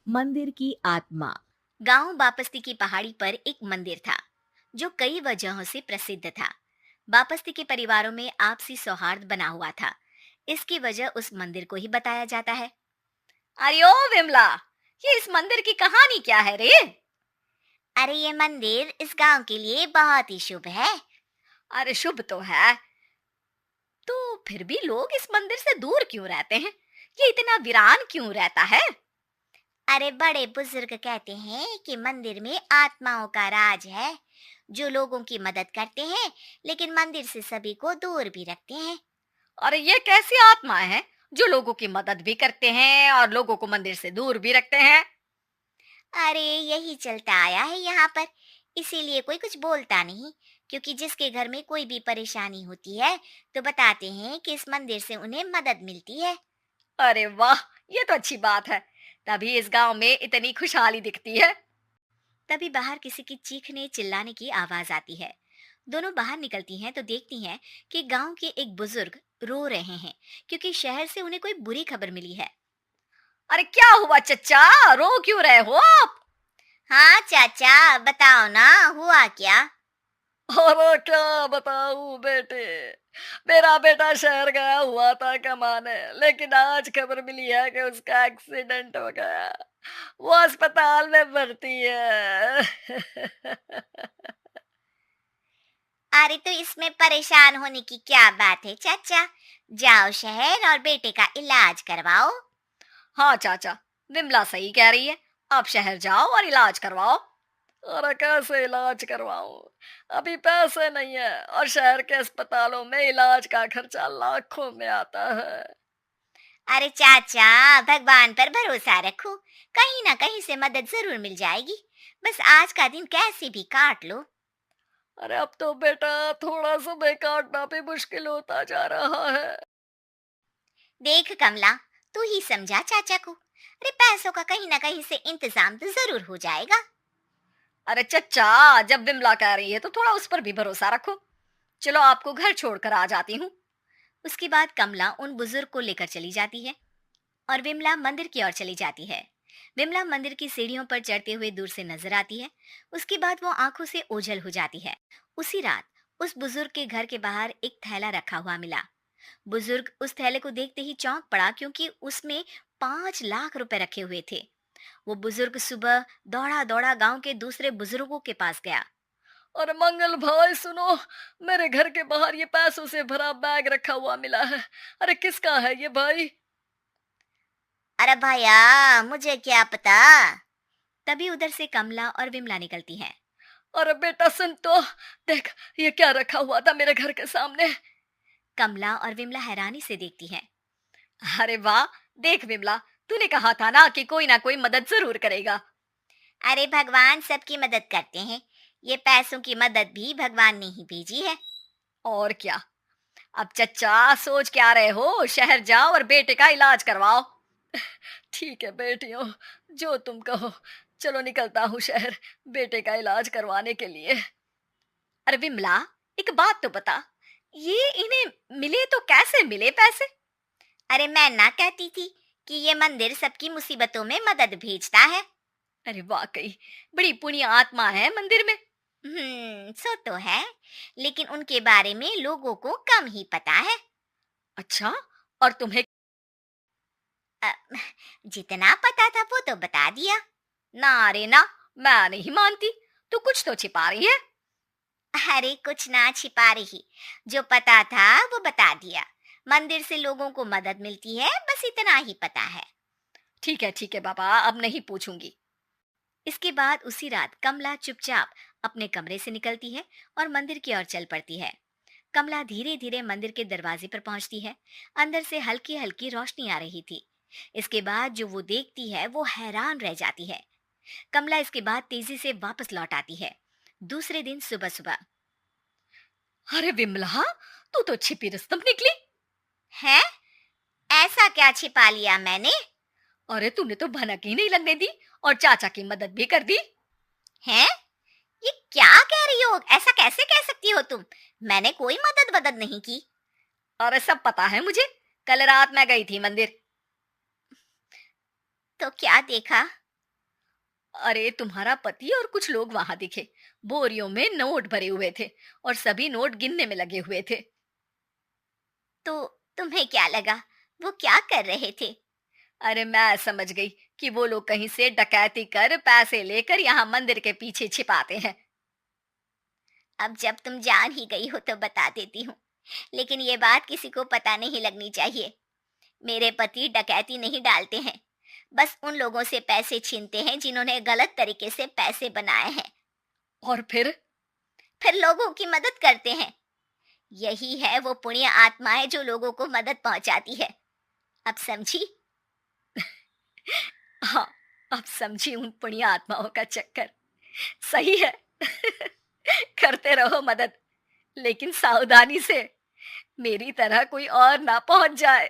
मंदिर की आत्मा। गांव बापस्ती की पहाड़ी पर एक मंदिर था जो कई वजहों से प्रसिद्ध था। बापस्ती के परिवारों में आपसी सौहार्द बना हुआ था। इसकी वजह उस मंदिर को ही बताया जाता है। अरे ओ विमला, ये इस मंदिर की कहानी क्या है रे? अरे ये मंदिर इस गांव के लिए बहुत ही शुभ है। अरे शुभ तो है, तो फिर भी लोग इस मंदिर से दूर क्यों रहते हैं? ये इतना वीरान क्यों रहता है? अरे बड़े बुजुर्ग कहते हैं कि मंदिर में आत्माओं का राज है, जो लोगों की मदद करते हैं लेकिन मंदिर से सभी को दूर भी रखते हैं। अरे ये कैसी आत्माएं हैं जो लोगों की मदद भी करते हैं और लोगों को मंदिर से दूर भी रखते हैं? अरे यही चलता आया है यहाँ पर, इसीलिए कोई कुछ बोलता नहीं। क्योंकि जिसके घर में कोई भी परेशानी होती है तो बताते हैं कि इस मंदिर से उन्हें मदद मिलती है। अरे वाह, ये तो अच्छी बात है। तभी इस गांव में इतनी खुशहाली दिखती है। तभी बाहर किसी की चीखने चिल्लाने की आवाज आती है। दोनों बाहर निकलती हैं तो देखती हैं कि गांव के एक बुजुर्ग रो रहे हैं, क्योंकि शहर से उन्हें कोई बुरी खबर मिली है। अरे क्या हुआ चच्चा, रो क्यों रहे हो आप? हाँ चाचा, बताओ ना, हुआ क्या? अरे क्या बताऊं बेटे, मेरा बेटा शहर गया हुआ था कमाने, लेकिन आज खबर मिली है कि उसका एक्सीडेंट हो गया। वो अस्पताल में भर्ती है। अरे तो इसमें परेशान होने की क्या बात है चाचा, जाओ शहर और बेटे का इलाज करवाओ। हाँ चाचा, विमला सही कह रही है। आप शहर जाओ और इलाज करवाओ। अरे कैसे इलाज करवाऊं, अभी पैसे नहीं है और शहर के अस्पतालों में इलाज का खर्चा लाखों में आता है। अरे चाचा, भगवान पर भरोसा रखो, कहीं ना कहीं से मदद जरूर मिल जाएगी। बस आज का दिन कैसे भी काट लो। अरे अब तो बेटा थोड़ा समय काटना भी मुश्किल होता जा रहा है। देख कमला, तू ही समझा चाचा को। अरे पैसों का कहीं ना कहीं से इंतजाम तो जरूर हो जाएगा। अरे चच्चा, जब विमला कह रही है तो थोड़ा उस पर भी भरोसा रखो। चलो आपको घर छोड़कर आ जाती हूँ। उसके बाद कमला उन बुजुर्ग को लेकर चली जाती है और विमला मंदिर की ओर चली जाती है। विमला मंदिर की सीढ़ियों पर चढ़ते हुए दूर से नजर आती है। उसके बाद वो आंखों से ओझल हो जाती है। उसी रात उस बुजुर्ग के घर के बाहर एक थैला रखा हुआ मिला। बुजुर्ग उस थैले को देखते ही चौंक पड़ा, क्योंकि उसमें 5 लाख रुपए रखे हुए थे। वो बुजुर्ग सुबह दौड़ा दौड़ा गांव के दूसरे बुजुर्गों के पास गया। अरे मंगल भाई सुनो, मेरे घर के बाहर ये पैसों से भरा बैग रखा हुआ मिला है। अरे किसका है ये भाई? अरे भैया, मुझे क्या पता। तभी उधर से कमला और विमला निकलती हैं। अरे बेटा सुन तो, देख ये क्या रखा हुआ था मेरे घर के सामने। कमला और विमला हैरानी से देखती हैं। अरे वाह, देख विमला, तूने कहा था ना कि कोई ना कोई मदद जरूर करेगा। अरे भगवान सबकी मदद करते हैं, ये पैसों की मदद भी भगवान ने ही भेजी है। और क्या। अब चच्चा सोच क्या रहे हो, शहर जाओ और बेटे का इलाज करवाओ। ठीक है बेटियों, जो तुम कहो। चलो निकलता हूँ शहर बेटे का इलाज करवाने के लिए। अरे विमला, एक बात तो बता, ये इन्हें मिले तो कैसे मिले पैसे? अरे मैं ना कहती थी कि ये मंदिर सबकी मुसीबतों में मदद भेजता है। अरे वाकई बड़ी पुण्य आत्मा है मंदिर में। सो तो है, लेकिन उनके बारे में लोगों को कम ही पता है। अच्छा, और तुम्हें? अ, जितना पता था वो तो बता दिया। ना रे ना, मैं नहीं मानती। तू कुछ तो छिपा रही है। अरे कुछ ना छिपा रही, जो पता था वो बता दिया। मंदिर से लोगों को मदद मिलती है, बस इतना ही पता है। ठीक है बाबा, अब नहीं पूछूंगी। इसके बाद उसी रात कमला चुपचाप अपने कमरे से निकलती है और मंदिर की ओर चल पड़ती है। कमला धीरे धीरे मंदिर के दरवाजे पर पहुंचती है। अंदर से हल्की हल्की रोशनी आ रही थी। इसके बाद जो वो देखती है वो हैरान रह जाती है। कमला इसके बाद तेजी से वापस लौट आती है। दूसरे दिन सुबह सुबह। अरे विमला, तू तो छिपी रुस्तम निकली। है? ऐसा क्या छिपा लिया मैंने? अरे तूने तो भनक ही नहीं लगने दी और चाचा की मदद भी कर दी। है? ये क्या कह रही हो? ऐसा कैसे कह सकती हो तुम? मैंने कोई मदद वदद नहीं की। अरे सब पता है मुझे, कल रात मैं गई थी मंदिर। तो क्या देखा? अरे तुम्हारा पति और कुछ लोग वहां दिखे। बोरियों में नोट भरे हुए थे और सभी नोट गिनने में लगे हुए थे। तो तुम्हें क्या लगा, वो क्या कर रहे थे? अरे मैं समझ गई कि वो लोग कहीं से डकैती कर पैसे लेकर यहाँ मंदिर के पीछे छिपाते हैं। अब जब तुम जान ही गई हो तो बता देती हूँ, लेकिन ये बात किसी को पता नहीं लगनी चाहिए। मेरे पति डकैती नहीं डालते हैं, बस उन लोगों से पैसे छीनते हैं जिन्होंने गलत तरीके से पैसे बनाए हैं। और फिर लोगों की मदद करते हैं। यही है वो पुण्य आत्माएं जो लोगों को मदद पहुंचाती है। अब समझी? हाँ, अब समझी उन पुण्य आत्माओं का चक्कर। सही है। करते रहो मदद, लेकिन सावधानी से, मेरी तरह कोई और ना पहुंच जाए।